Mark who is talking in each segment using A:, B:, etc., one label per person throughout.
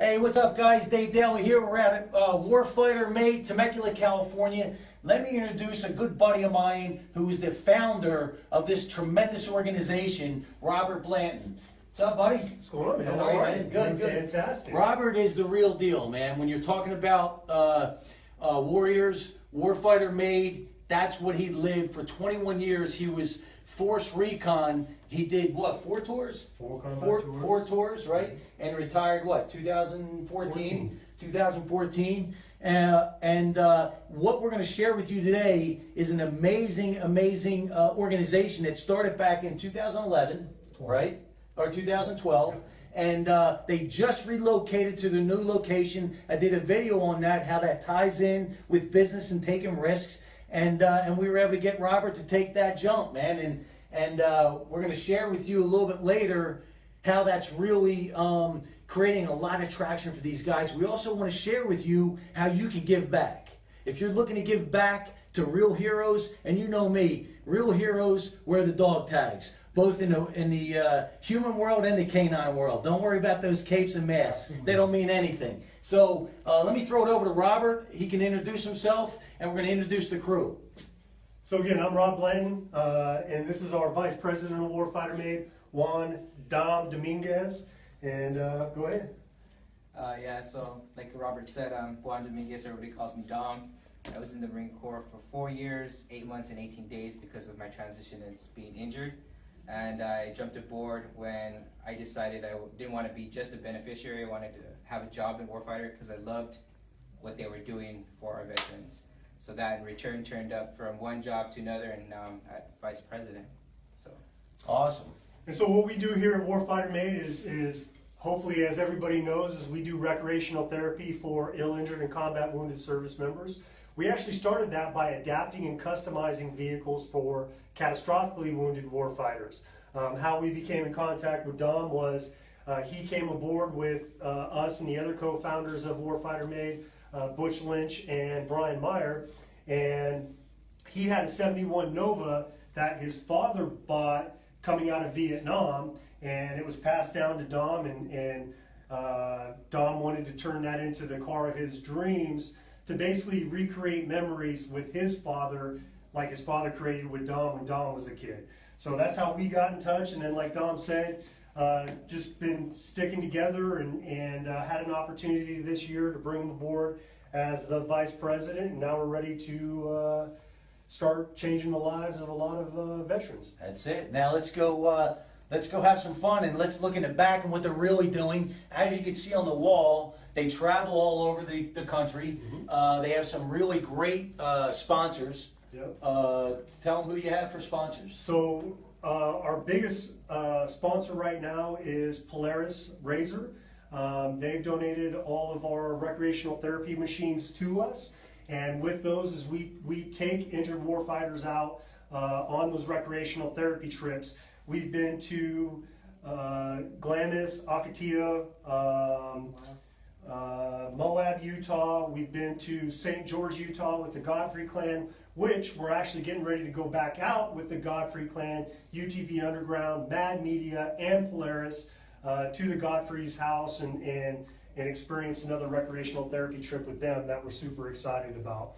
A: Hey, what's up, guys? Dave Daley here. We're at Warfighter made, Temecula, California. Let me introduce a good buddy of mine who is the founder of this tremendous organization, Robert Blanton. What's up, buddy?
B: What's going on, man?
A: How are you? Good, good.
B: Fantastic.
A: Robert is the real deal, man. When you're talking about warriors, Warfighter made, that's what he lived for 21 years. He was Force Recon. He did what, 4 tours?
B: Four tours.
A: Four tours, right? And retired what, 2014? 2014. What we're going to share with you today is an amazing organization that started back in 2011, right? Or 2012. And they just relocated to their new location. I did a video on that, how that ties in with business and taking risks. And we were able to get Robert to take that jump, man. And we're going to share with you a little bit later how that's really creating a lot of traction for these guys. We also want to share with you how you can give back. If you're looking to give back to real heroes, and you know me, real heroes wear the dog tags, both in the human world and the canine world. Don't worry about those capes and masks. They don't mean anything. So let me throw it over to Robert. He can introduce himself, and we're going to introduce the crew.
B: So again, I'm Rob Blanton, and this is our Vice President of Warfighter Made, Juan Dom Dominguez. And go ahead.
C: Yeah, so like Robert said, I'm Juan Dominguez. Everybody calls me Dom. I was in the Marine Corps for 4 years, 8 months and 18 days because of my transition and being injured. And I jumped aboard when I decided I didn't want to be just a beneficiary. I wanted to have a job in Warfighter because I loved what they were doing for our veterans. So that in return turned up from one job to another, and now I'm at Vice President. So
A: awesome.
B: And so what we do here at Warfighter Made is hopefully, as everybody knows, is we do recreational therapy for ill, injured, and combat wounded service members. We actually started that by adapting and customizing vehicles for catastrophically wounded warfighters. How we became in contact with Dom was he came aboard with us and the other co-founders of Warfighter Made, Butch Lynch and Brian Meyer, and he had a 71 Nova that his father bought coming out of Vietnam, and it was passed down to Dom, and Dom wanted to turn that into the car of his dreams to basically recreate memories with his father, like his father created with Dom when Dom was a kid. So that's how we got in touch, and then like Dom said, just been sticking together and had an opportunity this year to bring him aboard as the Vice President, and now we're ready to start changing the lives of a lot of veterans.
A: That's it. Now let's go have some fun, and let's look in the back and what they're really doing. As you can see on the wall, they travel all over the country. They have some really great sponsors.
B: Yep.
A: Tell them who you have for sponsors.
B: So our biggest sponsor right now is Polaris Razor. They've donated all of our recreational therapy machines to us, and with those is we take injured warfighters out on those recreational therapy trips. We've been to Glamis, Akatia, Moab, Utah. We've been to St. George, Utah with the Godfrey Clan, which we're actually getting ready to go back out with the Godfrey Clan, UTV Underground, Mad Media, and Polaris to the Godfrey's house and experience another recreational therapy trip with them that we're super excited about.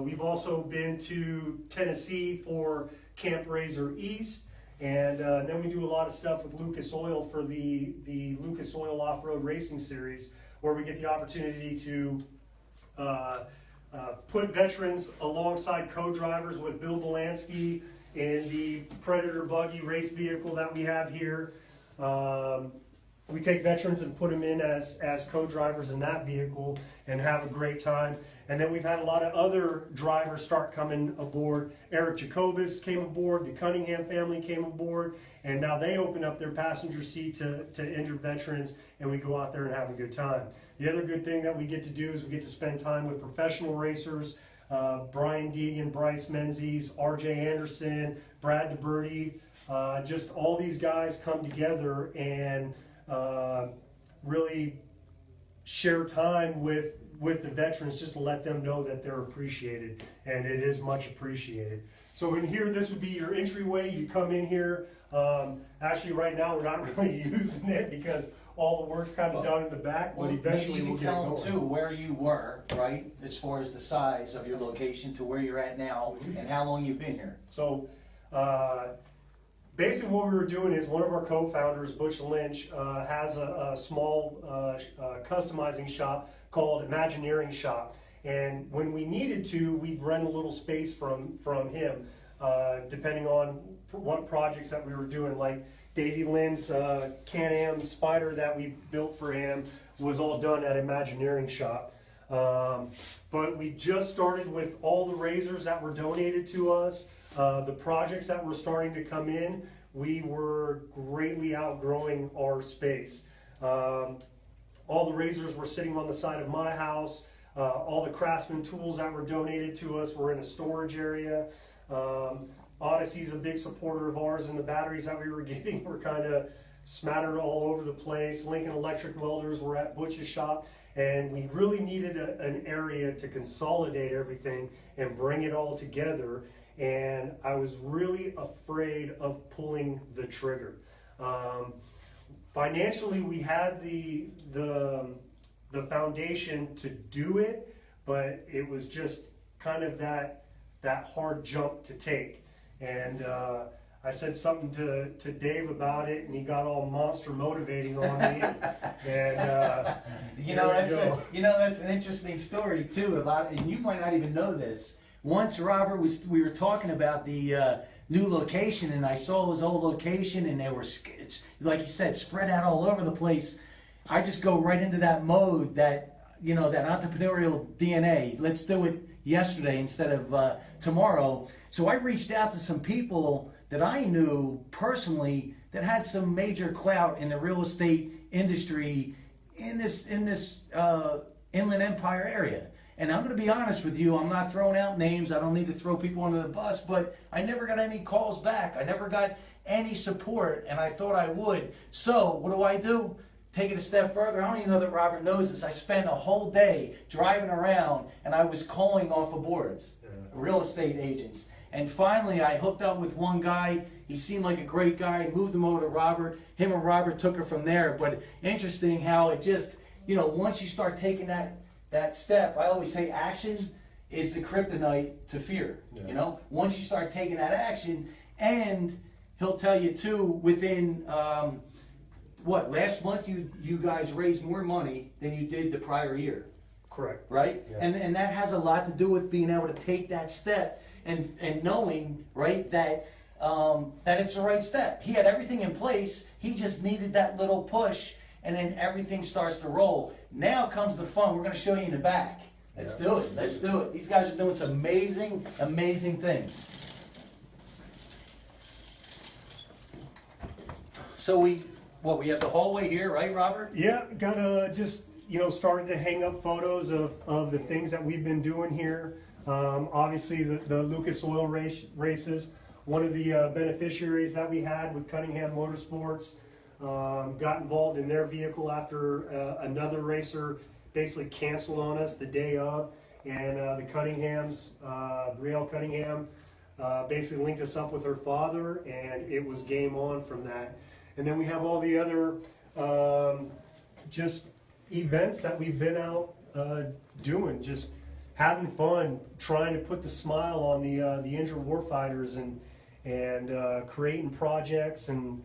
B: We've also been to Tennessee for Camp Razor East, and then we do a lot of stuff with Lucas Oil for the Lucas Oil Off-Road Racing Series, where we get the opportunity to put veterans alongside co-drivers with Bill Belansky in the Predator buggy race vehicle that we have here. We take veterans and put them in as co-drivers in that vehicle and have a great time. And then we've had a lot of other drivers start coming aboard. Eric Jacobus came aboard, the Cunningham family came aboard, and now they open up their passenger seat to injured veterans, and we go out there and have a good time. The other good thing that we get to do is we get to spend time with professional racers, Brian Deegan, Bryce Menzies, RJ Anderson, Brad DeBerti. Just all these guys come together and really share time with the veterans, just to let them know that they're appreciated, and it is much appreciated. So in here, this would be your entryway. You come in here, Actually, right now, we're not really using it because all the work's kind of done in the back, but eventually we'll get it
A: Maybe you can tell them too
B: going.
A: where you were, right, as far as the size of your location to where you're at now, and how long you've been here.
B: So, basically what we were doing is one of our co-founders, Butch Lynch, has a small customizing shop called Imagineering Shop. And when we needed to, we'd rent a little space from him, depending on what projects that we were doing. Like Davey Lynn's Can-Am Spider that we built for him was all done at Imagineering Shop. But we just started with all the razors that were donated to us. The projects that were starting to come in, we were greatly outgrowing our space. All the razors were sitting on the side of my house. All the Craftsman tools that were donated to us were in a storage area. Odyssey's a big supporter of ours, and the batteries that we were getting were kind of smattered all over the place. Lincoln Electric Welders were at Butch's shop, and we really needed an area to consolidate everything and bring it all together. And I was really afraid of pulling the trigger. Financially, we had the foundation to do it, but it was just kind of that hard jump to take. And I said something to Dave about it, and he got all monster motivating on me. And
A: That's an interesting story too. And you might not even know this. Once Robert we were talking about the new location, and I saw his old location, and they were, like you said, spread out all over the place. I just go right into that mode, that entrepreneurial DNA. Let's do it yesterday instead of tomorrow. So I reached out to some people that I knew personally that had some major clout in the real estate industry in this Inland Empire area. And I'm going to be honest with you, I'm not throwing out names. I don't need to throw people under the bus, but I never got any calls back. I never got any support, and I thought I would. So what do? Take it a step further. I don't even know that Robert knows this. I spent a whole day driving around, and I was calling off of boards, real estate agents. And finally, I hooked up with one guy. He seemed like a great guy. Moved him over to Robert. Him and Robert took her from there. But interesting how it just, once you start taking that step, I always say action is the kryptonite to fear.
B: Yeah.
A: Once you start taking that action, and he'll tell you too, within last month you guys raised more money than you did the prior year.
B: correct.
A: Right?
B: Yeah.
A: And that has a lot to do with being able to take that step and knowing, right, that it's the right step. He had everything in place. He just needed that little push, and then everything starts to roll. Now comes the fun. We're going to show you in the back. Let's do it. Let's do it. These guys are doing some amazing, amazing things. So we have the hallway here, right, Robert?
B: Yeah, gotta just, started to hang up photos of the things that we've been doing here. Obviously the Lucas Oil races, one of the beneficiaries that we had with Cunningham Motorsports, got involved in their vehicle after another racer basically canceled on us the day of, and the Cunninghams, Brielle Cunningham, basically linked us up with her father, and it was game on from that. And then we have all the other just events that we've been out doing, just having fun, trying to put the smile on the injured warfighters, and creating projects, and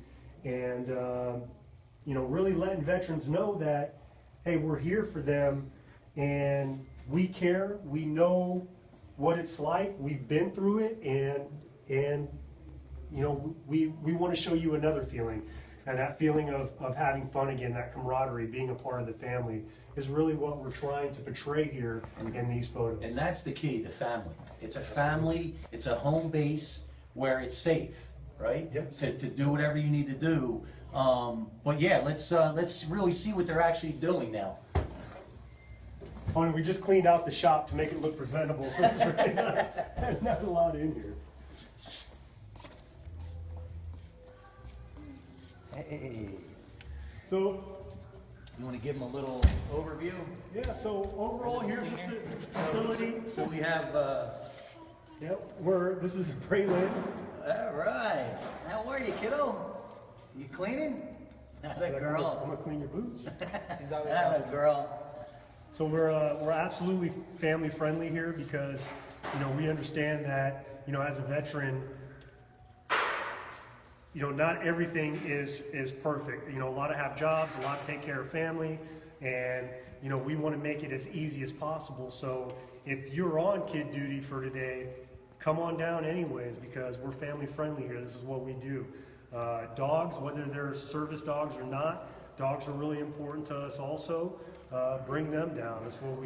B: really letting veterans know that, hey, we're here for them, and we care. We know what it's like. We've been through it, and we want to show you another feeling. And that feeling of having fun again, that camaraderie, being a part of the family, is really what we're trying to portray here in these photos.
A: And that's the key, the family. It's a family, it's a home base where it's safe, right?
B: Yes.
A: To do whatever you need to do. But yeah, let's really see what they're actually doing now.
B: Funny, we just cleaned out the shop to make it look presentable, so there's really not a lot in here.
A: Hey.
B: So,
A: You want to give them a little overview?
B: yeah, so overall, here's the facility.
A: So we have,
B: Yep, this is Braylon.
A: all right. Now how are you, kiddo? You cleaning? Not a
B: I'm
A: girl.
B: gonna clean your boots.
C: She's always
A: Not a girl.
B: So we're absolutely family friendly here because, we understand that, as a veteran, not everything is perfect. A lot have jobs, a lot take care of family, and, we want to make it as easy as possible. So if you're on kid duty for today, come on down anyways, because we're family friendly here. This is what we do. Dogs, whether they're service dogs or not, dogs are really important to us also. Bring them down. That's what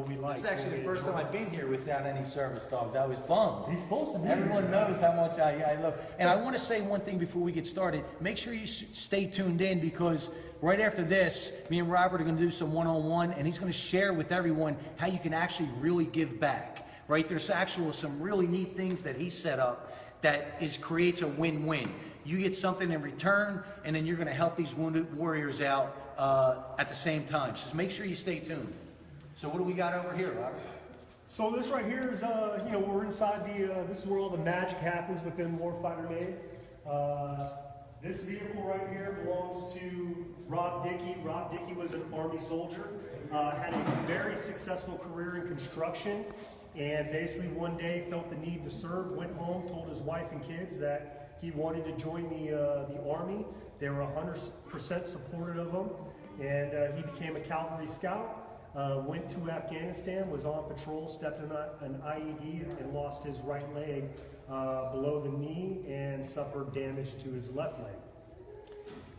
B: we like.
A: This is actually the first time I've been here without any service dogs. I was bummed.
B: He's supposed to be.
A: Everyone knows how much I love. And I want to say one thing before we get started. Make sure you stay tuned in, because right after this, me and Robert are going to do some one-on-one, and he's going to share with everyone how you can actually really give back. Right? There's some really neat things that he set up that creates a win-win. You get something in return, and then you're going to help these wounded warriors out at the same time. So make sure you stay tuned. So what do we got over here, Robert?
B: So this right here is, we're inside this is where all the magic happens within Warfighter Made. This vehicle right here belongs to Rob Dickey. Rob Dickey was an Army soldier, had a very successful career in construction, and basically one day felt the need to serve, went home, told his wife and kids that he wanted to join the Army. They were 100% supportive of him, and he became a cavalry scout. Went to Afghanistan, was on patrol, stepped in an IED and lost his right leg below the knee and suffered damage to his left leg.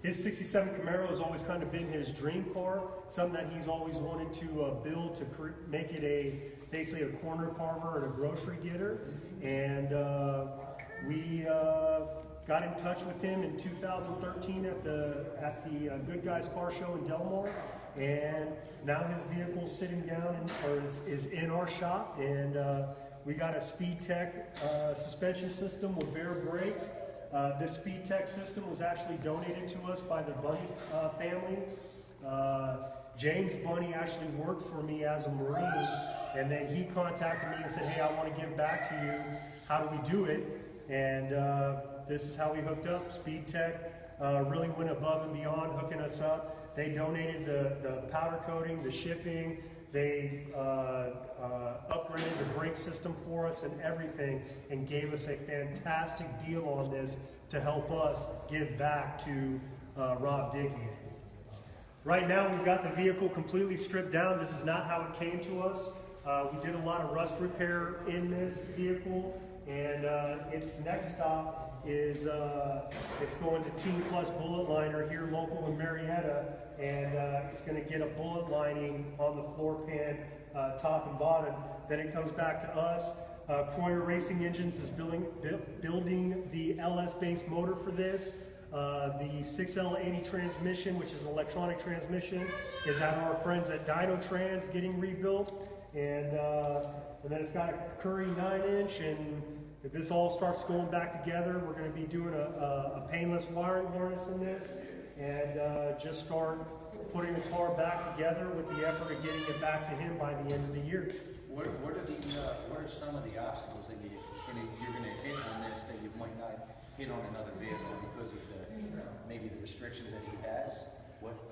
B: His 67 Camaro has always kind of been his dream car, something that he's always wanted to build to make it basically a corner carver and a grocery getter. And we got in touch with him in 2013 at the Good Guys Car Show in Delmar. And now his vehicle's sitting down is in our shop, and we got a Speed Tech suspension system with bare brakes. This Speed Tech system was actually donated to us by the Bunny family. James Bunny actually worked for me as a Marine, and then he contacted me and said, "Hey, I want to give back to you. How do we do it?" And this is how we hooked up. Speed Tech really went above and beyond hooking us up. They donated the powder coating, the shipping. They upgraded the brake system for us and everything, and gave us a fantastic deal on this to help us give back to Rob Dickey. Right now, we've got the vehicle completely stripped down. This is not how it came to us. We did a lot of rust repair in this vehicle, and its next stop is it's going to Team Plus Bullet Liner here local in Marietta, and it's going to get a bullet lining on the floor pan, top and bottom. Then it comes back to us. Croyer Racing Engines is building the LS-based motor for this. The 6L80 transmission, which is an electronic transmission, is at our friends at Dyno Trans getting rebuilt, and then it's got a Curry 9-inch, and if this all starts going back together, we're going to be doing a painless wiring harness in this, and just start putting the car back together with the effort of getting it back to him by the end of the year.
A: What are some of the obstacles that you're going to hit on this that you might not hit on another vehicle because of maybe the restrictions that he has?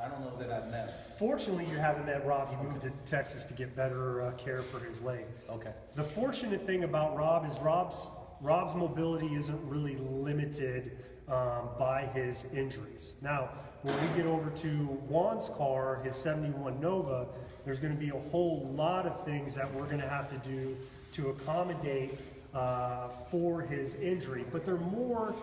A: I don't know that I've met.
B: Fortunately, you haven't met Rob. He moved to Texas to get better care for his leg.
A: Okay.
B: The fortunate thing about Rob is Rob's mobility isn't really limited by his injuries. Now, when we get over to Juan's car, his 71 Nova, there's going to be a whole lot of things that we're going to have to do to accommodate for his injury. But they're more,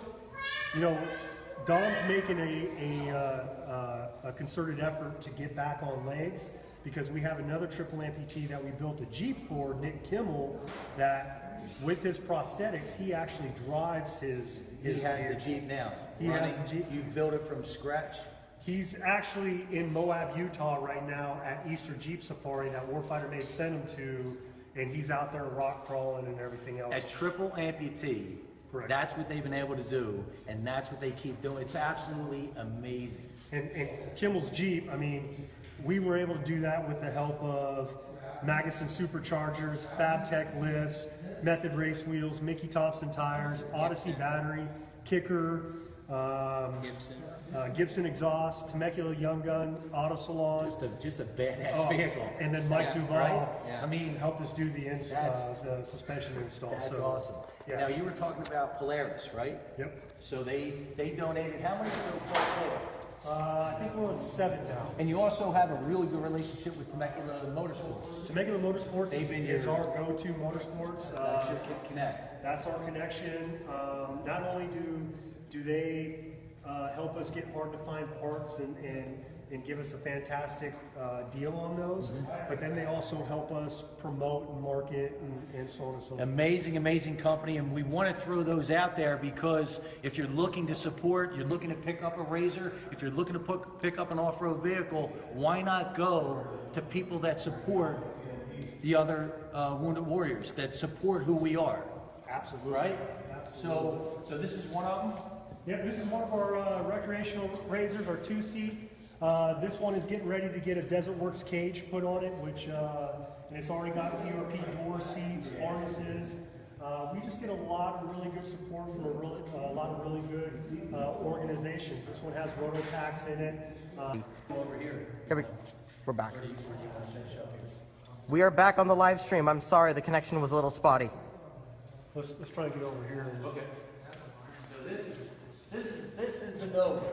B: Dom's making a concerted effort to get back on legs, because we have another triple amputee that we built a Jeep for, Nick Kimmel, that with his prosthetics, he actually drives his
A: He has the Jeep now.
B: He has the Jeep.
A: You've built it from scratch?
B: He's actually in Moab, Utah right now at Easter Jeep Safari that Warfighter Made sent him to, and he's out there rock crawling and everything else.
A: A triple amputee.
B: Correct.
A: That's what they've been able to do, and that's what they keep doing. It's absolutely amazing.
B: And Kimmel's Jeep, I mean, we were able to do that with the help of Magnuson Superchargers, FabTech lifts, Method race wheels, Mickey Thompson tires, Odyssey battery, Kicker, Gibson exhaust, Temecula Young Gun, Auto Salon.
A: Just a badass vehicle.
B: And then Mike Duval,
A: right? Yeah.
B: I mean, helped us do the suspension install.
A: That's
B: so,
A: awesome.
B: Yeah.
A: Now you were talking about Polaris, right?
B: Yep.
A: So they donated how many so far?
B: I think we're on 7 now.
A: And you also have a really good relationship with Temecula Motorsports.
B: Temecula Motorsports
A: They've been
B: is
A: your-
B: our go-to motorsports.
A: That should connect.
B: That's our connection. Not only do they help us get hard to find parts and give us a fantastic deal on those, but then they also help us promote and market and so on and so forth.
A: Amazing company, and we want to throw those out there because if you're looking to support, you're looking to pick up a RZR, if you're looking to pick up an off-road vehicle, why not go to people that support the other Wounded Warriors, that support who we are?
B: Absolutely.
A: Right? So this is one of them?
B: Yeah, this is one of our recreational RZRs, our 2-seat. This one is getting ready to get a Desert Works cage put on it, which and it's already got PRP door seats, harnesses. We just get a lot of really good support from a lot of really good organizations. This one has Rototax in it. Over here.
D: We're back. We are back on the live stream. I'm sorry, the connection was a little spotty.
B: Let's try and get over here.
A: Okay. So this is the Nova.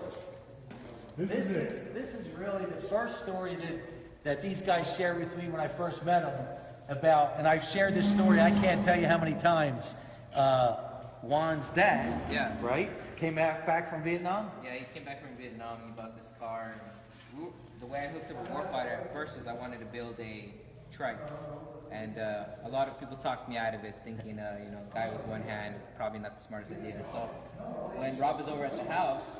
A: This is really the first story that these guys shared with me when I first met them about, and I've shared this story, I can't tell you how many times. Juan's dad,
C: Yeah.
A: right, came back from Vietnam.
C: Yeah, he came back from Vietnam. He bought this car. And the way I hooked up with Warfighter at first is I wanted to build a trike, and a lot of people talked me out of it, thinking, guy with one hand, probably not the smartest idea. So when Rob was over at the house,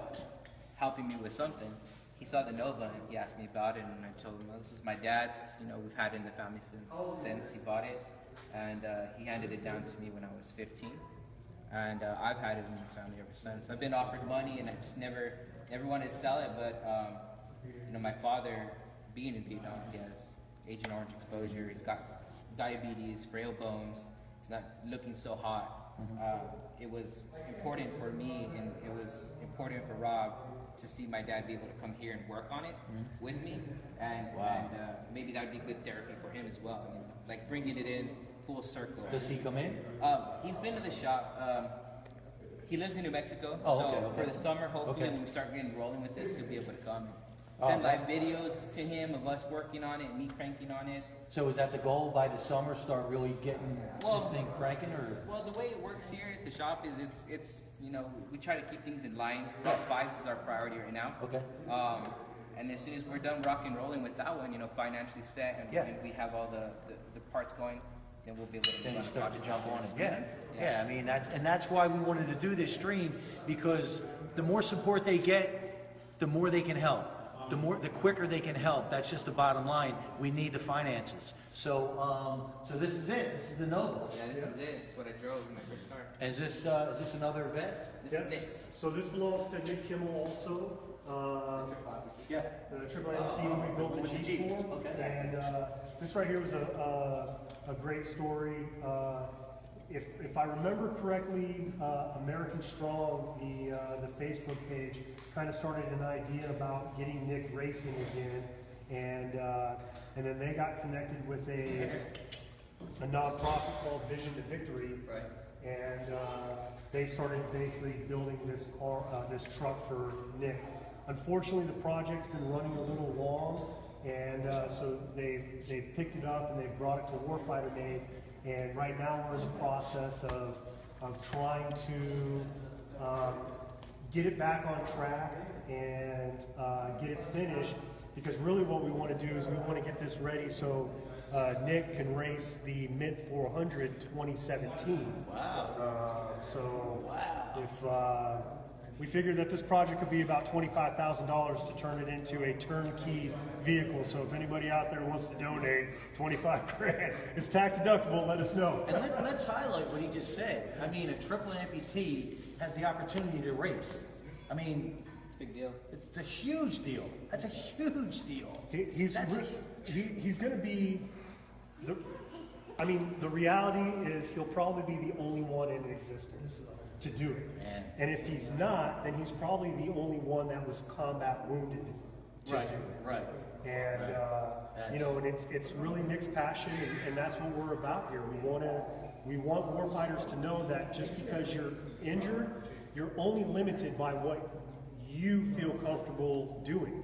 C: helping me with something, he saw the Nova and he asked me about it, and I told him, this is my dad's. We've had it in the family since he bought it, and he handed it down to me when I was 15. And I've had it in the family ever since. I've been offered money, and I just never wanted to sell it. But my father, being in Vietnam, he has Agent Orange exposure. He's got diabetes, frail bones. He's not looking so hot. It was important for me, and it was important for Rob to see my dad be able to come here and work on it with me, and maybe that would be good therapy for him as well. Like bringing it in full circle.
A: Does he come in?
C: He's been to the shop. He lives in New Mexico,
A: okay.
C: For the summer, hopefully, when we start getting rolling with this, he'll be able to come. Send live videos to him of us working on it, me cranking on it.
A: So is that the goal, by the summer, start really getting this thing cranking, or?
C: Well, the way it works here at the shop is it's we try to keep things in line. Top 5s is our priority right now.
A: Okay.
C: And as soon as we're done rock and rolling with that one, financially set, and we have all the parts going, then we'll be able to
A: Then you
C: run
A: start to
C: projects
A: jump
C: like
A: on
C: this.
A: it. Yeah. I mean, that's why we wanted to do this stream, because the more support they get, the more they can help. The quicker they can help. That's just the bottom line. We need the finances. So this is it. This is the Nova.
C: Yeah, this is it. It's what I drove in my first car.
A: Is this another event?
C: This is Nick's.
B: So this belongs to Nick Kimmel also.
A: Yeah.
B: The Triple MC who we built the Jeep for.
A: Okay.
B: And this right here was a great story. If I remember correctly, American Strong, the Facebook page, kind of started an idea about getting Nick racing again, and then they got connected with a nonprofit called Vision to Victory,
C: Right.
B: and they started basically building this truck for Nick. Unfortunately, the project's been running a little long, and so they've picked it up and they've brought it to Warfighter made. And right now we're in the process of trying to get it back on track and get it finished, because really what we want to do is we want to get this ready so Nick can race the Mid 400 2017.
A: Wow.
B: If we figured that this project could be about $25,000 to turn it into a turnkey vehicle. So if anybody out there wants to donate 25 grand, it's tax deductible, let us know.
A: And let's highlight what he just said. I mean, a triple amputee has the opportunity to race. I mean,
C: It's a big deal.
A: it's a huge deal. That's a huge deal.
B: He's going to be, the reality is he'll probably be the only one in existence. to do it.
A: Man.
B: And if he's not, then he's probably the only one that was combat wounded to do it.
A: Right.
B: And you know, and it's really mixed passion, and that's what we're about here. We want warfighters to know that just because you're injured, you're only limited by what you feel comfortable doing.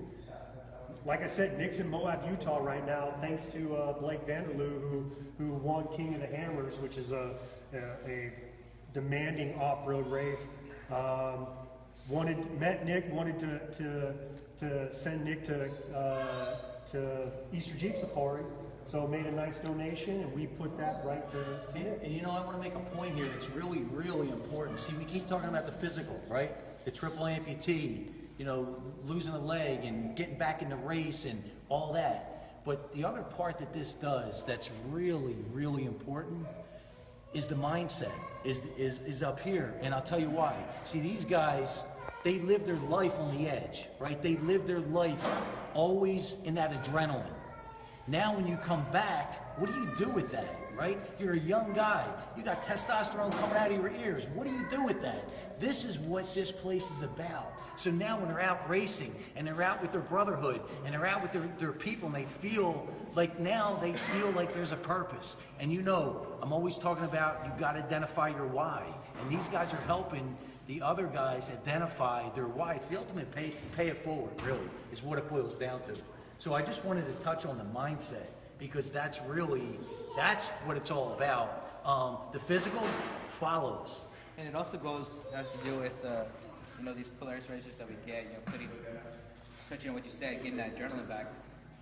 B: Like I said, Nick's in Moab, Utah right now, thanks to Blake Vanderloo, who won King of the Hammers, which is a demanding off-road race. Met Nick, wanted to send Nick to Easter Jeep Safari, so made a nice donation, and we put that right to Nick.
A: And you know, I want to make a point here that's really, really important. See, we keep talking about the physical, right? The triple amputee, you know, losing a leg and getting back in the race and all that. But the other part that this does that's really, really important is the mindset, is up here. And I'll tell you why. See, these guys, they live their life on the edge, right? They live their life always in that adrenaline. Now when you come back, what do you do with that, right? You're a young guy. You got testosterone coming out of your ears. What do you do with that? This is what this place is about. So now when they're out racing and they're out with their brotherhood and they're out with their people and they feel like there's a purpose. And you know, I'm always talking about you've got to identify your why. And these guys are helping the other guys identify their why. It's the ultimate pay it forward, really, is what it boils down to. So I just wanted to touch on the mindset, because that's what it's all about. The physical follows.
C: And it also has to do with you know, these Polaris racers that we get, you know, touching on what you said, getting that adrenaline back.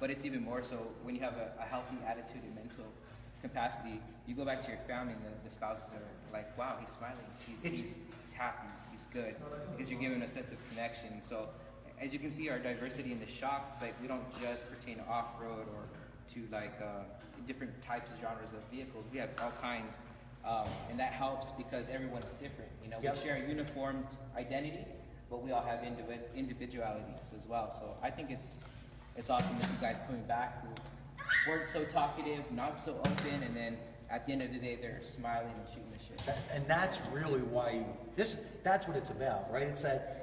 C: But it's even more so when you have a healthy attitude and mental capacity. You go back to your family and the spouses are like, wow, he's smiling, he's happy, he's good, because you're given a sense of connection. So as you can see, our diversity in the shop, it's like we don't just pertain to off-road or to like different types of genres of vehicles. We have all kinds, and that helps because everyone's different. You know, we share a uniformed identity, but we all have individualities as well. So I think it's awesome to see guys coming back who weren't so talkative, not so open, and then at the end of the day, they're smiling and shooting the shit.
A: And that's really why that's what it's about, right?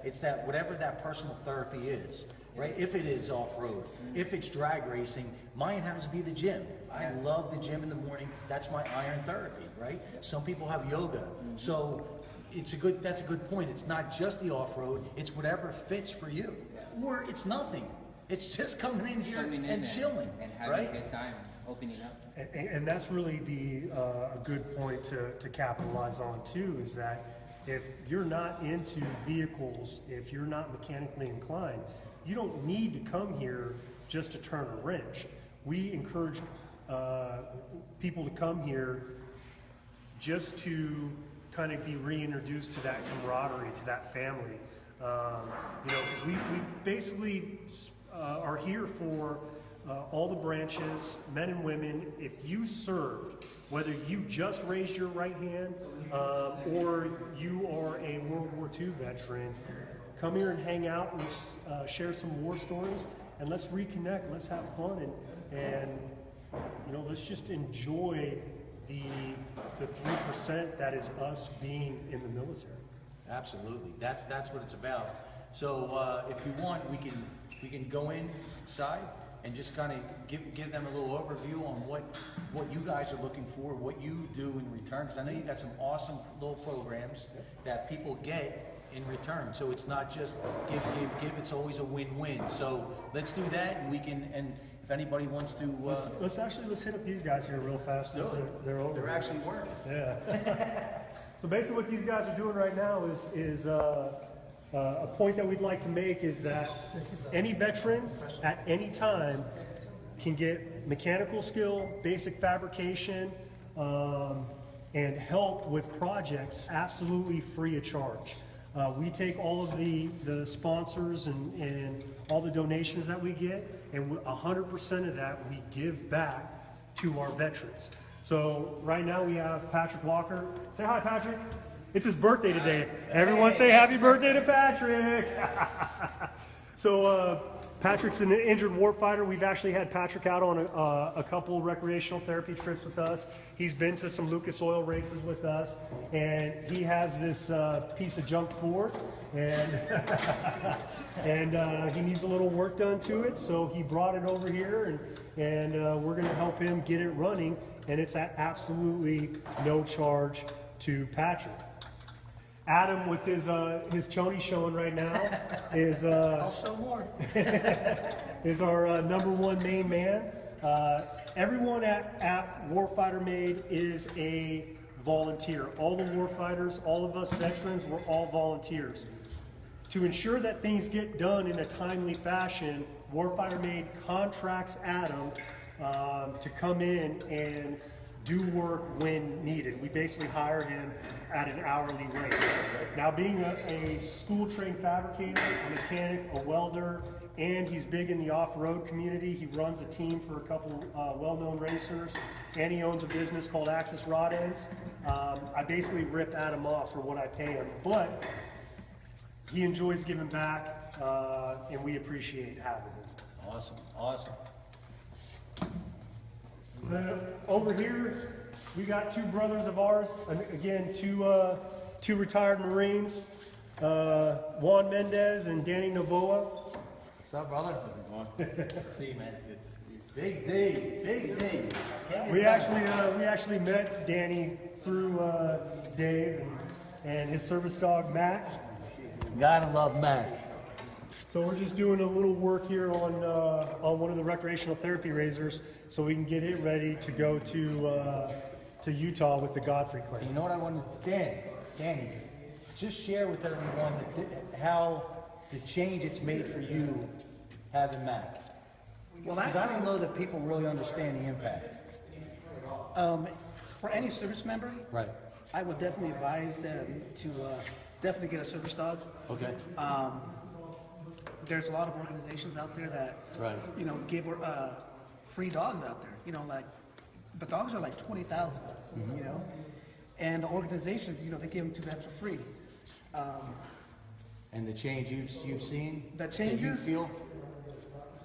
A: It's that whatever that personal therapy is, right? If it is off-road, if it's drag racing, mine happens to be the gym. I love the gym in the morning. That's my iron therapy, right? Some people have yoga. So that's a good point. It's not just the off-road, it's whatever fits for you. Or it's nothing. It's just coming in here and chilling,
C: and having
A: right?
C: a good time, opening up.
B: And that's really a good point to capitalize on too, is that if you're not into vehicles, if you're not mechanically inclined, you don't need to come here just to turn a wrench. We encourage people to come here just to kind of be reintroduced to that camaraderie, to that family. You know, because we basically are here for all the branches, men and women. If you served, whether you just raised your right hand or you are a World War II veteran, come here and hang out and share some war stories, and let's reconnect, let's have fun, and you know, let's just enjoy the 3% that is us being in the military.
A: Absolutely. That's what it's about. So if you want, we can go inside and just kind of give them a little overview on what you guys are looking for, what you do in return, because I know you got some awesome little programs that people get in return. So it's not just give, it's always a win-win. So let's do that, and we can, and if anybody wants to...
B: Let's hit up these guys here real fast. They're over.
A: They're actually working.
B: Yeah. So basically what these guys are doing right now is a point that we'd like to make is that any veteran at any time can get mechanical skill, basic fabrication, and help with projects absolutely free of charge. We take all of the sponsors and all the donations that we get, and 100% of that we give back to our veterans. So right now we have Patrick Walker. Say hi, Patrick. It's his birthday today. Everyone say happy birthday to Patrick. So Patrick's an injured warfighter. We've actually had Patrick out on a couple recreational therapy trips with us. He's been to some Lucas Oil races with us, and he has this piece of junk Ford, and and he needs a little work done to it. So he brought it over here, and we're going to help him get it running, and it's at absolutely no charge to Patrick. Adam, with his chonies showing right now, is
A: I'll show more.
B: is our #1 main man. Everyone at Warfighter Made is a volunteer. All the warfighters, all of us veterans, we're all volunteers. To ensure that things get done in a timely fashion, Warfighter Made contracts Adam to come in and do work when needed. We basically hire him at an hourly rate. Now, being a school-trained fabricator, a mechanic, a welder, and he's big in the off-road community. He runs a team for a couple well-known racers, and he owns a business called Axis Rod Ends. I basically rip Adam off for what I pay him, but he enjoys giving back, and we appreciate having him.
A: Awesome, awesome.
B: Over here, we got two brothers of ours. And again, two retired Marines, Juan Mendez and Danny Novoa.
A: What's up, brother? How's it going? See, man, it's big D, big D.
B: We actually met Danny through Dave and his service dog Mac.
A: Gotta love Mac.
B: So we're just doing a little work here on one of the recreational therapy razors, so we can get it ready to go to Utah with the Godfrey
A: You
B: claim.
A: know what I wanted, Danny, just share with everyone how the change it's made for you having Mac.
E: Well,
A: Because I don't know that people really understand the impact.
E: for any service member,
A: Right.
E: I would definitely advise them to definitely get a service dog.
A: Okay.
E: There's a lot of organizations out there that,
A: Right.
E: you know, give free dogs out there. You know, like the dogs are like 20,000. You know, and the organizations, you know, they give them to them for free.
A: And the change you've seen?
E: The
A: that
E: changes?
A: you feel?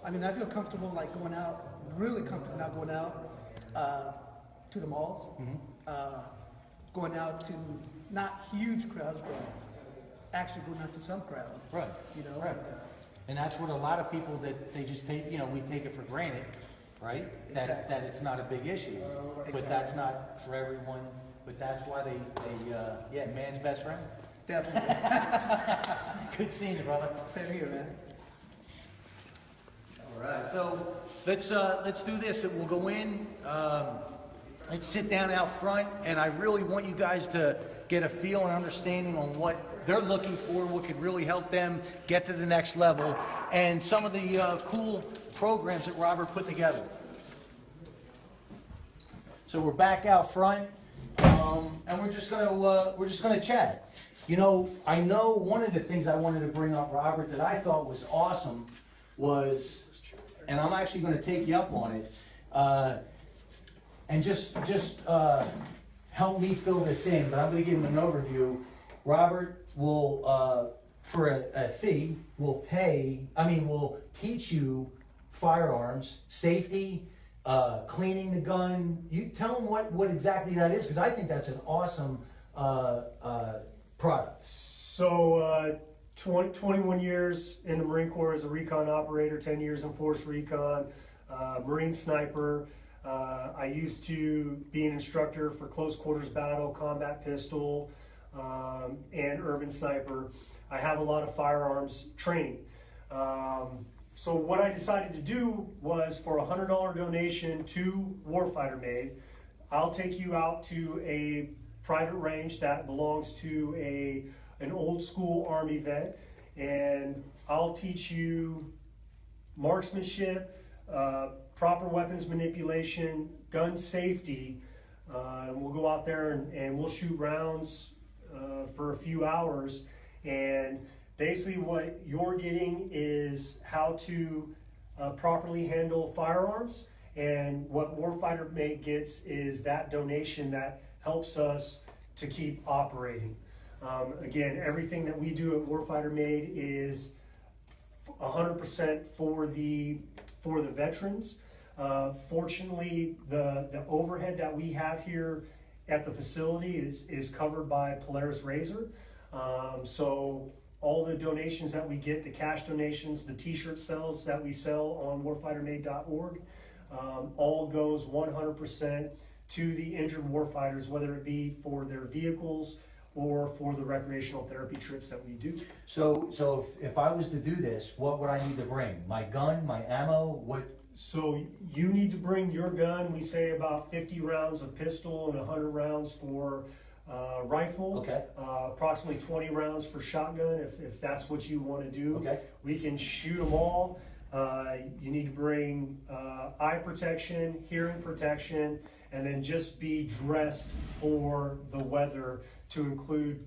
E: I mean, I feel comfortable like going out, really comfortable now going out to the malls, going out to not huge crowds, but actually going out to some crowds.
A: Right.
E: You know.
A: Right. And that's what a lot of people that they just take, you know, we take it for granted, right?
E: Exactly.
A: That it's not a big issue. But that's not for everyone. But that's why yeah, man's best friend.
E: Definitely.
A: Good seeing you, brother.
E: Same here, man.
A: All right, so let's do this. We'll go in. Let's sit down out front, and I really want you guys to get a feel and understanding on what they're looking for, what could really help them get to the next level, and some of the cool programs that Robert put together. So we're back out front, and we're just gonna chat. You know, I know one of the things I wanted to bring up, Robert, that I thought was awesome was, and I'm actually going to take you up on it, and just help me fill this in, but I'm going to give him an overview. Robert will, for a fee, will teach you firearms, safety, cleaning the gun. You tell them what exactly that is, because I think that's an awesome product.
B: So 21 years in the Marine Corps as a recon operator, 10 years in force recon, Marine sniper. I used to be an instructor for close quarters battle, combat pistol, and urban sniper. I have a lot of firearms training. So what I decided to do was, for a $100 donation to Warfighter Made, I'll take you out to a private range that belongs to an old school Army vet, and I'll teach you marksmanship, proper weapons manipulation, gun safety. We'll go out there and we'll shoot rounds for a few hours, and basically what you're getting is how to properly handle firearms, and what Warfighter Made gets is that donation that helps us to keep operating. Again, everything that we do at Warfighter Made is 100% for the veterans. Fortunately, the overhead that we have here at the facility is covered by Polaris Razor. So all the donations that we get, the cash donations, the t-shirt sales that we sell on warfightermade.org, all goes 100% to the injured warfighters, whether it be for their vehicles or for the recreational therapy trips that we do.
A: So if I was to do this, what would I need to bring? My gun, my ammo, what?
B: So you need to bring your gun. We say about 50 rounds of pistol and 100 rounds for rifle.
A: Okay.
B: Approximately 20 rounds for shotgun if that's what you want to do.
A: Okay.
B: We can shoot them all. You need to bring eye protection, hearing protection, and then just be dressed for the weather to include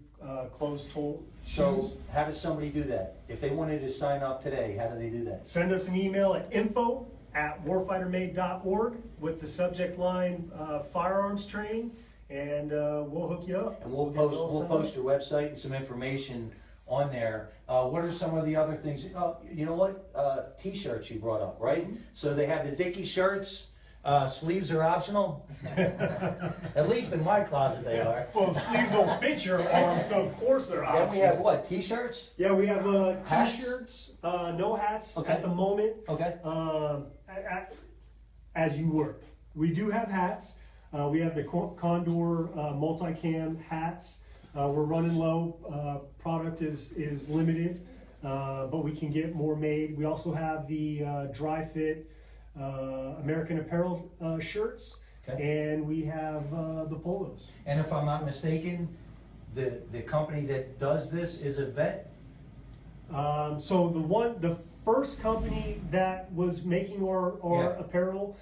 B: closed-toe shoes.
A: So how does somebody do that? If they wanted to sign up today, how do they do that?
B: Send us an email at info@warfightermade.org with the subject line firearms training, and we'll hook you up.
A: And we'll post your website and some information on there. What are some of the other things? You know what? T-shirts you brought up, right? So they have the Dickie shirts. Sleeves are optional. At least in my closet they are.
B: Well, sleeves don't fit your arm, so of course they're optional.
A: Then we have what? T-shirts?
B: Yeah, we have
A: Hats?
B: t-shirts, no hats
A: Okay.
B: at the moment.
A: Okay.
B: As you work. We do have hats. We have the Condor multicam hats. We're running low. Product is limited, but we can get more made. We also have the dry fit American Apparel shirts,
A: Okay.
B: and we have the polos.
A: And if I'm not mistaken, the company that does this is a vet?
B: So the first company that was making our
A: Yeah.
B: apparel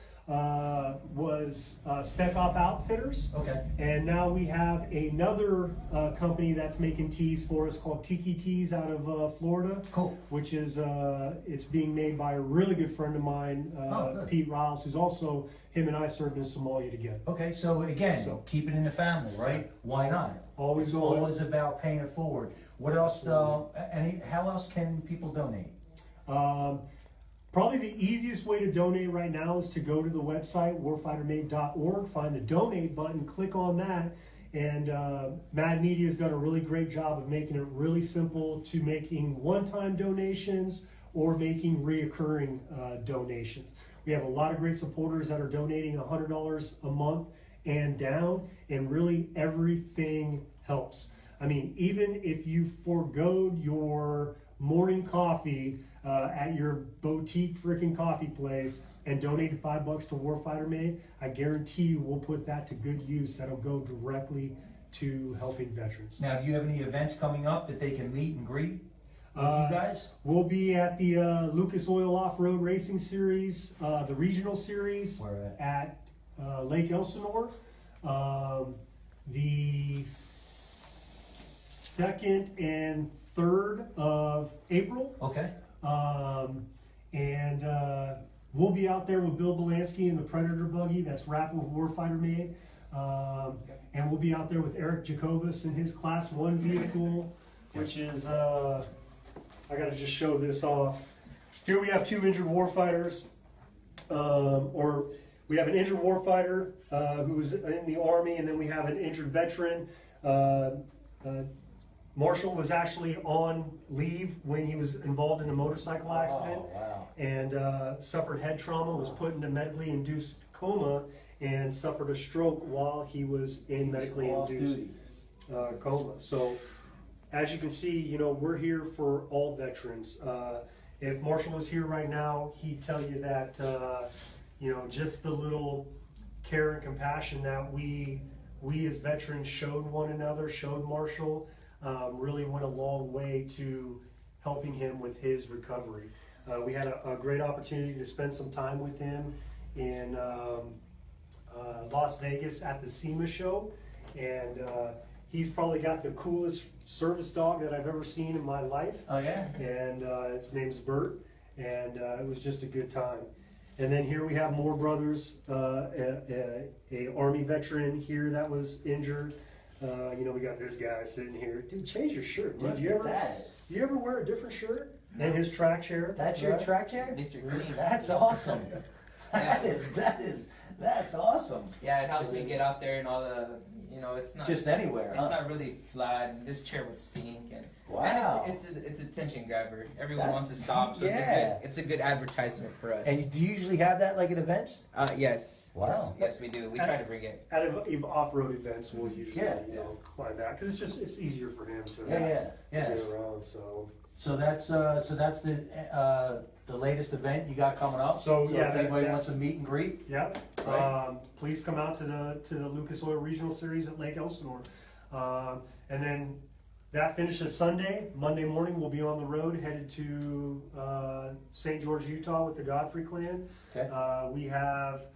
B: was Spec Op Outfitters.
A: Okay.
B: And now we have another company that's making tees for us called Tiki Tees out of Florida.
A: Cool.
B: Which is, it's being made by a really good friend of mine,
A: Good.
B: Pete Riles, who's also, him and I served in Somalia together.
A: Okay, so again,
B: So-
A: keep it in the family, right? Why not?
B: Always
A: It's
B: going.
A: always about paying it forward. What else, how else can people donate?
B: Probably the easiest way to donate right now is to go to the website, warfightermade.org, find the donate button, click on that, and Mad Media has done a really great job of making it really simple to making one-time donations or making reoccurring donations. We have a lot of great supporters that are donating $100 a month and down, and really everything helps. I mean, even if you forgoed your morning coffee at your boutique freaking coffee place and donated $5 to Warfighter Made, I guarantee you we'll put that to good use. That'll go directly to helping veterans.
A: Now, do you have any events coming up that they can meet and greet with you guys?
B: We'll be at the Lucas Oil Off-Road Racing Series, the regional series.
A: Where
B: at Lake Elsinore. The 2nd and 3rd of April.
A: Okay.
B: And we'll be out there with Bill Belansky in the Predator buggy that's wrapped with Warfighter Made. And we'll be out there with Eric Jacobus in his Class 1 vehicle, which is, I gotta just show this off. Here we have 2 injured warfighters, or we have an injured warfighter who was in the Army, and then we have an injured veteran. Marshall was actually on leave when he was involved in a motorcycle accident.
A: Oh, wow.
B: And suffered head trauma, was put into medically induced coma, and suffered a stroke while he was in medically induced coma. So as you can see, you know, we're here for all veterans. If Marshall was here right now, he'd tell you that, you know, just the little care and compassion that we as veterans showed one another, showed Marshall, really went a long way to helping him with his recovery. We had a great opportunity to spend some time with him in Las Vegas at the SEMA show, and he's probably got the coolest service dog that I've ever seen in my life.
A: Oh, yeah?
B: And his name's Bert, and it was just a good time. And then here we have more brothers, a Army veteran here that was injured. You know, we got this guy sitting here. Dude, change your shirt. Dude,
A: Look
B: do you
A: at
B: ever
A: that.
B: wear a different shirt? And his track chair.
A: That's your track chair?
C: Mr. Green.
A: That's awesome.
C: Yeah.
A: That's awesome.
C: Yeah, it helps me get out there and all the, it's not
A: Just anywhere,
C: It's
A: huh?
C: not really flat, and this chair would sink, and
A: Wow.
C: and it's a attention grabber. Everyone
A: That-
C: wants to stop, so
A: yeah.
C: it's a good advertisement for us.
A: And do you usually have that like at events?
C: Yes.
A: Wow.
C: Yes, we do. We try to bring it.
B: At off-road events, we'll usually
A: Yeah.
B: climb that because it's easier for him to
A: Yeah.
B: get around.
A: So that's the latest event you got coming up.
B: So, yeah,
A: if anybody
B: that-
A: wants to meet and greet.
B: Yep.
A: Right.
B: Please come out to the Lucas Oil Regional Series at Lake Elsinore, and then that finishes Sunday. Monday morning we'll be on the road headed to St. George, Utah with the Godfrey Clan.
A: Okay.
B: We have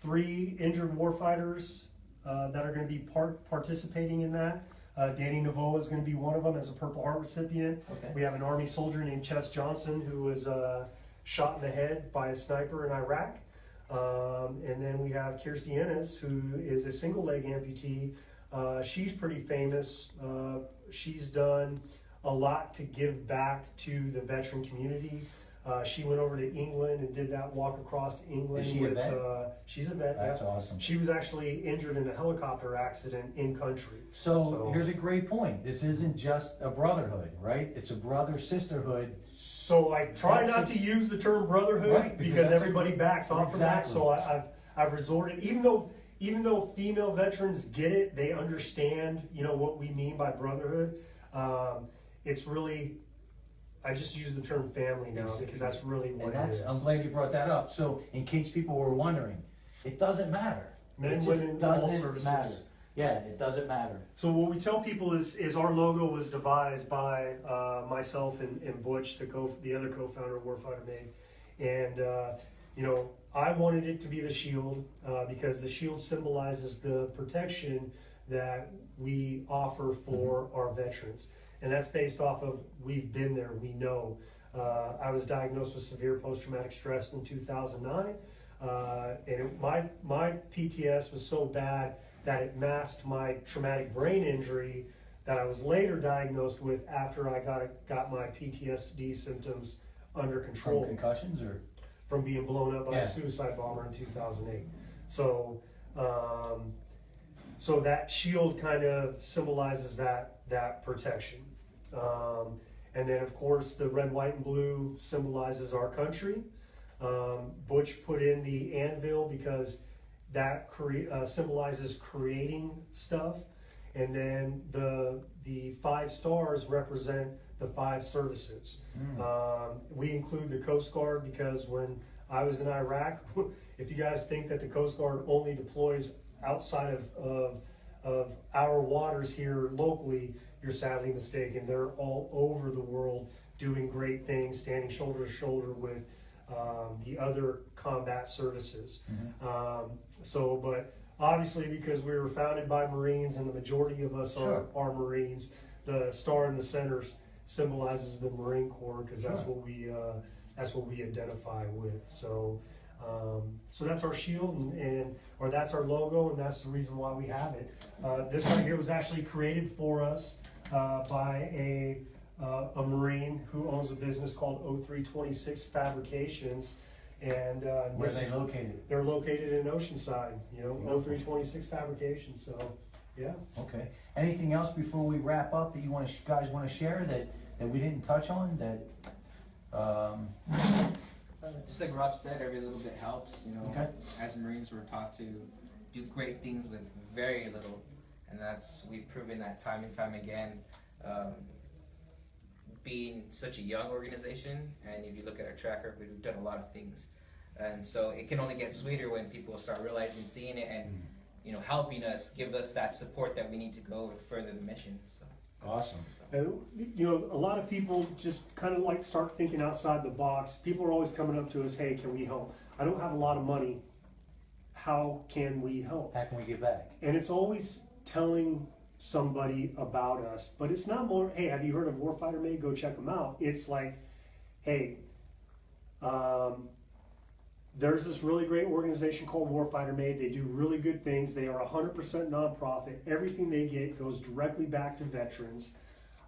B: 3 injured warfighters that are going to be participating in that. Danny Navoa is going to be one of them as a Purple Heart recipient.
A: Okay.
B: We have an Army soldier named Chess Johnson who was shot in the head by a sniper in Iraq. And then we have Kirstie Ennis, who is a single leg amputee. She's pretty famous. She's done a lot to give back to the veteran community. She went over to England and did that walk across to England.
A: Is she a vet?
B: She's a vet.
A: That's
B: yeah.
A: awesome.
B: She was actually injured in a helicopter accident in country.
A: So here's a great point. This isn't just a brotherhood, right? It's a brother sisterhood.
B: So I try not to use the term brotherhood
A: Right, because
B: because
A: that's
B: everybody backs off from that.
A: Exactly.
B: So I've resorted, even though female veterans get it, they understand what we mean by brotherhood. It's really, I just use the term family now because that's really what
A: And
B: it is.
A: I'm glad you brought that up. So in case people were wondering, it doesn't matter.
B: Men,
A: It just
B: women, all
A: doesn't
B: services.
A: matter. Yeah, it doesn't matter.
B: So what we tell people is our logo was devised by myself and Butch, the other co-founder of Warfighter Made, and I wanted it to be the shield because the shield symbolizes the protection that we offer for our veterans, and that's based off of we've been there, we know. I was diagnosed with severe post-traumatic stress in 2009, and my PTS was so bad that it masked my traumatic brain injury that I was later diagnosed with after I got my PTSD symptoms under control
A: From concussions or?
B: from being blown up by
A: Yeah.
B: a suicide bomber in 2008. So, so that shield kind of symbolizes that protection. And then, of course, the red, white, and blue symbolizes our country. Butch put in the anvil because that symbolizes creating stuff, and then the 5 stars represent the 5 services. We include the Coast Guard because when I was in Iraq, if you guys think that the Coast Guard only deploys outside of our waters here locally, you're sadly mistaken. They're all over the world doing great things, standing shoulder to shoulder with the other combat services. But obviously because we were founded by Marines and the majority of us
A: Sure.
B: are Marines, the star in the center symbolizes the Marine Corps because that's what we identify with. So that's our shield or that's our logo, and that's the reason why we have it. This right here was actually created for us by a Marine who owns a business called 0326 Fabrications, and
A: Where are they located?
B: they're located in Oceanside. 0326 Fabrications. So, yeah.
A: Okay. Anything else before we wrap up that you guys want to share that we didn't touch on?
C: Just like Rob said, every little bit helps.
A: Okay.
C: As Marines, we're taught to do great things with very little, and we've proven that time and time again. Being such a young organization, and if you look at our track record, we've done a lot of things, and so it can only get sweeter when people start realizing, seeing it, and helping us, give us that support that we need to go further the mission. So
A: Awesome.
B: And, a lot of people just kind of like start thinking outside the box. People are always coming up to us, hey, can we help? I don't have a lot of money. How can we help?
A: How can we give back?
B: And it's always telling somebody about us, but it's not more, hey, have you heard of Warfighter Made? Go check them out. It's like, hey, there's this really great organization called Warfighter Made. They do really good things. They are 100% nonprofit. Everything they get goes directly back to veterans.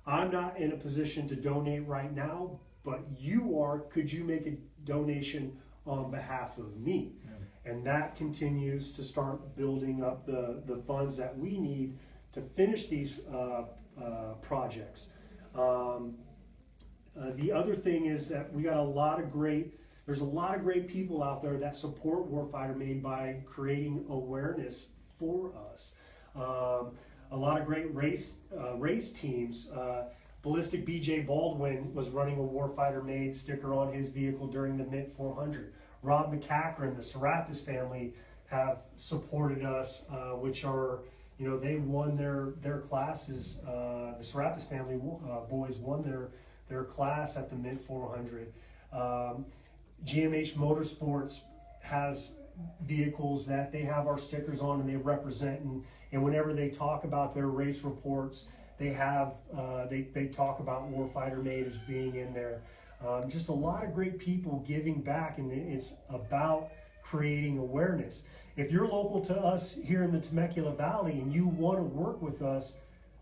B: I'm not in a position to donate right now, but you are. Could you make a donation on behalf of me? And that continues to start building up the funds that we need to finish these projects. The other thing is that we got there's a lot of great people out there that support Warfighter Made by creating awareness for us. A lot of great race teams. Ballistic BJ Baldwin was running a Warfighter Made sticker on his vehicle during the Mint 400. Rob McCachran, the Serapis family, have supported us, which are, they won their classes. The Serapis family boys won their class at the Mint 400. GMH Motorsports has vehicles that they have our stickers on and they represent, and whenever they talk about their race reports, they have they talk about Warfighter Made as being in there. Just a lot of great people giving back, and it's about creating awareness. If you're local to us here in the Temecula Valley and you want to work with us,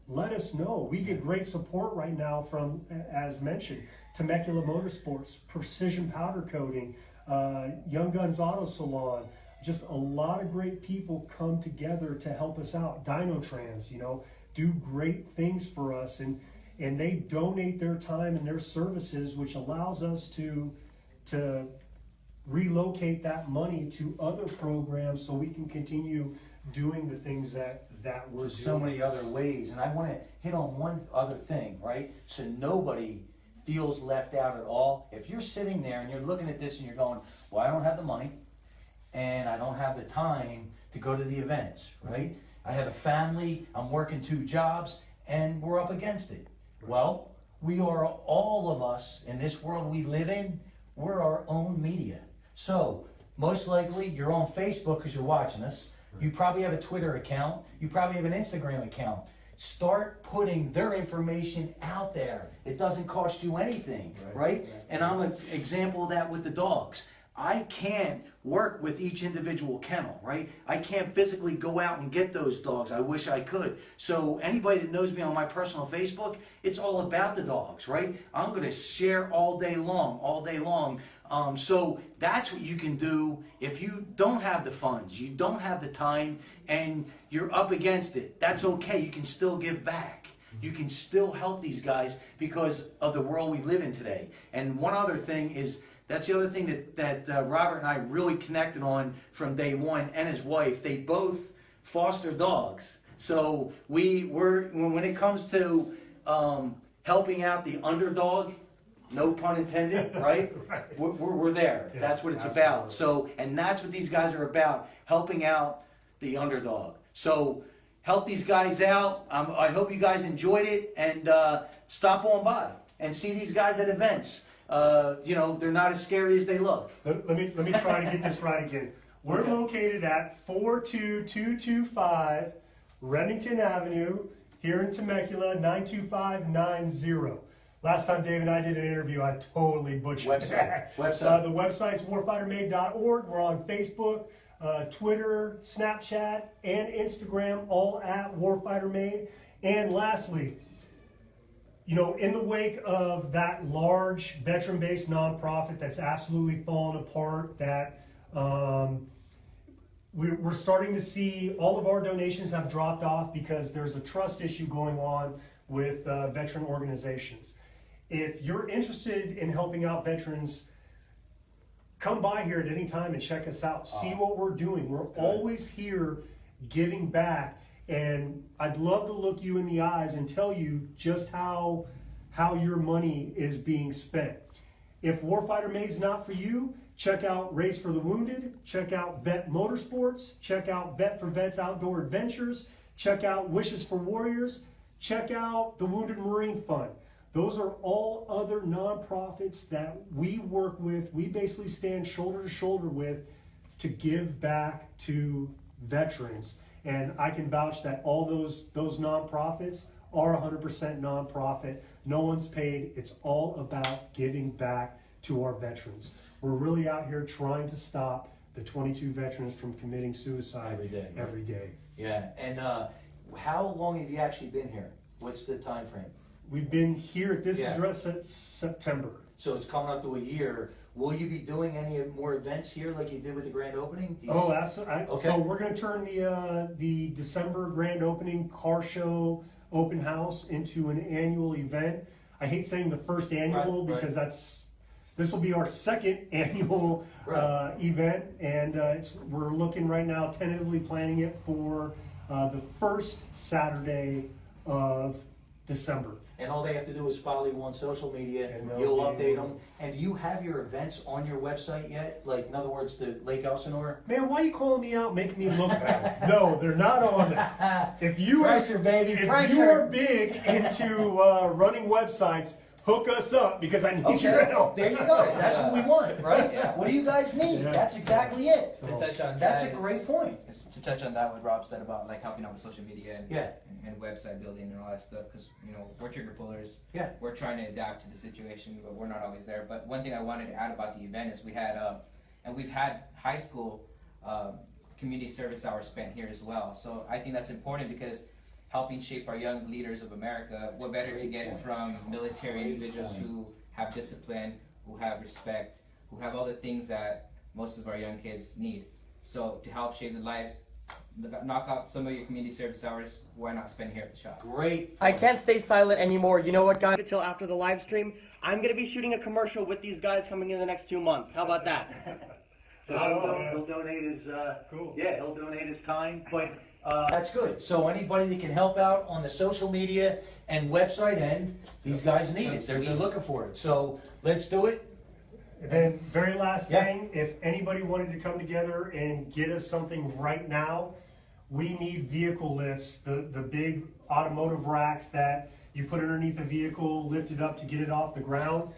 B: let us know. We get great support right now from, as mentioned, Temecula Motorsports, Precision Powder Coating, Young Guns Auto Salon. Just a lot of great people come together to help us out. Dynotrans, do great things for us, and they donate their time and their services, which allows us to relocate that money to other programs so we can continue doing the things that we're
A: There's
B: doing.
A: so many other ways, and I want to hit on one other thing, right? So nobody feels left out at all. If you're sitting there and you're looking at this and you're going, well, I don't have the money and I don't have the time to go to the events, right? I have a family, I'm working 2 jobs, and we're up against it. Well, we are, all of us in this world we live in, we're our own media. So most likely you're on Facebook because you're watching us. You probably have a Twitter account. You probably have an Instagram account. Start putting their information out there. It doesn't cost you anything, right? And I'm an example of that with the dogs. I can't work with each individual kennel, right? I can't physically go out and get those dogs. I wish I could. So anybody that knows me on my personal Facebook, it's all about the dogs, right? I'm going to share all day long. So that's what you can do if you don't have the funds, you don't have the time, and you're up against it. That's okay. You can still give back. You can still help these guys because of the world we live in today. And one other thing is, that's the other thing that Robert and I really connected on from day one, and his wife. They both foster dogs. So when it comes to helping out the underdog, no pun intended, right? We're there.
B: Yeah,
A: that's what it's
B: absolutely.
A: about. So, and that's what these guys are about, helping out the underdog. So help these guys out. I hope you guys enjoyed it, and stop on by and see these guys at events. They're not as scary as they look.
B: Let me try to get this right again. We're
A: Okay.
B: located at 42225 Remington Avenue here in Temecula, 92590. Last time Dave and I did an interview, I totally butchered that.
A: Website.
B: The website's warfightermade.org. We're on Facebook, Twitter, Snapchat, and Instagram, all at Warfighter Made. And lastly, in the wake of that large veteran-based nonprofit that's absolutely fallen apart, that we're starting to see all of our donations have dropped off because there's a trust issue going on with veteran organizations. If you're interested in helping out veterans, come by here at any time and check us out. See what we're doing. We're always here giving back. And I'd love to look you in the eyes and tell you just how your money is being spent. If Warfighter Made's not for you, check out Race for the Wounded, check out Vet Motorsports, check out Vet for Vets Outdoor Adventures, check out Wishes for Warriors, check out the Wounded Marine Fund. Those are all other nonprofits that we work with, we basically stand shoulder to shoulder with to give back to veterans. And I can vouch that all those nonprofits are 100% nonprofit. No one's paid. It's all about giving back to our veterans. We're really out here trying to stop the 22 veterans from committing suicide
A: Every day.
B: every day.
A: Yeah, and how long have you actually been here? What's the time frame?
B: We've been here at this
A: Yeah.
B: address since September.
A: So it's coming up to a year. Will you be doing any more events here like you did with the grand opening?
B: Oh, absolutely.
A: Okay.
B: So we're going to turn the December grand opening car show open house into an annual event. I hate saying the first annual
A: Right,
B: because this will be our second annual event, and we're looking right now tentatively planning it for the first Saturday of December.
A: And all they have to do is follow you on social media,
B: And they'll
A: you'll
B: be
A: update
B: able-
A: them. And do you have your events on your website yet? Like, in other words, the Lake Elsinore?
B: Man, why are you calling me out, making me look bad? No, they're not on there. If you
A: Pressure, baby,
B: if
A: pressure.
B: you are big into running websites, hook us up because I need your
A: Okay,
B: help.
A: there you go. That's what we want, right?
C: Yeah.
A: What do you guys need?
B: Yeah.
A: That's exactly it.
C: To touch on
A: That's
C: that
A: a great point.
C: to touch on that, what Rob said about like helping out with social media and,
A: Yeah.
C: and website building and all that stuff, because we're trigger pullers.
A: Yeah.
C: We're trying to adapt to the situation, but we're not always there. But one thing I wanted to add about the event is we had, and we've had high school community service hours spent here as well. So I think that's important because helping shape our young leaders of America, what better to get it from military individuals who have discipline, who have respect, who have all the things that most of our young kids need. So to help shape their lives, knock out some of your community service hours, why not spend here at the shop?
A: Great.
D: I can't stay silent anymore. You know what, guys? Until after the live stream, I'm going to be shooting a commercial with these guys coming in the next 2 months. How about that?
F: So he'll donate his,
B: Cool.
F: yeah, he'll donate his time, but,
A: That's good. So anybody that can help out on the social media and website end, these guys need it. They're looking for it. So let's do it.
B: And then very last
A: Yeah.
B: thing, if anybody wanted to come together and get us something right now, we need vehicle lifts, the big automotive racks that you put underneath the vehicle, lift it up to get it off the ground.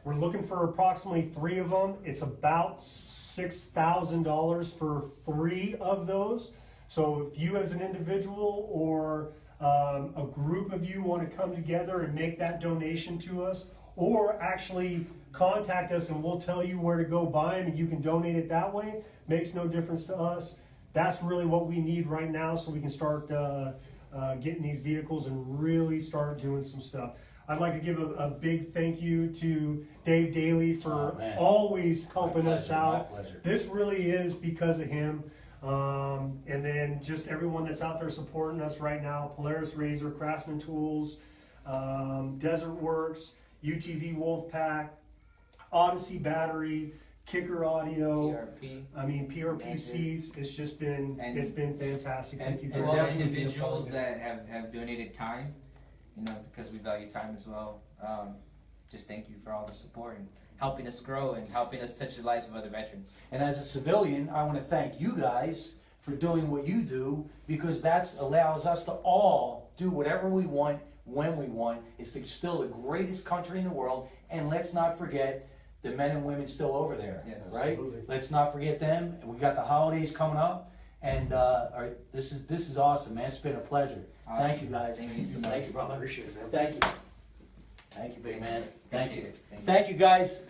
B: We're looking for approximately 3 of them. It's about $6,000 for 3 of those. So if you as an individual or a group of you want to come together and make that donation to us, or actually contact us and we'll tell you where to go buy them and you can donate it that way, makes no difference to us. That's really what we need right now so we can start getting these vehicles and really start doing some stuff. I'd like to give a big thank you to Dave Daley for always helping us out.
A: My pleasure.
B: This really is because of him. And then just everyone that's out there supporting us right now, Polaris Razor, Craftsman Tools, Desert Works, UTV Wolfpack, Odyssey Battery, Kicker Audio,
C: PRP.
B: I mean PRPCs. It's just been,
C: And-
B: it's been fantastic. Thank you
A: and
B: for
C: To all the
B: definitely being a part
C: individuals
B: of it.
C: that have donated time, because we value time as well. Just thank you for all the support and helping us grow and helping us touch the lives of other veterans.
A: And as a civilian, I want to thank you guys for doing what you do, because that allows us to all do whatever we want, when we want. It's still the greatest country in the world, and let's not forget the men and women still over there,
C: Yes,
A: right?
B: absolutely.
A: Let's not forget them. And we got the holidays coming up, and this is awesome, man. It's been a pleasure.
C: Awesome.
A: Thank you, guys.
C: Thank you so much.
A: Thank you, brother.
B: Appreciate it, man.
A: Thank you. Thank you, big man. Thank
C: Appreciate
A: you.
C: it. Thank you.
A: Thank you, guys.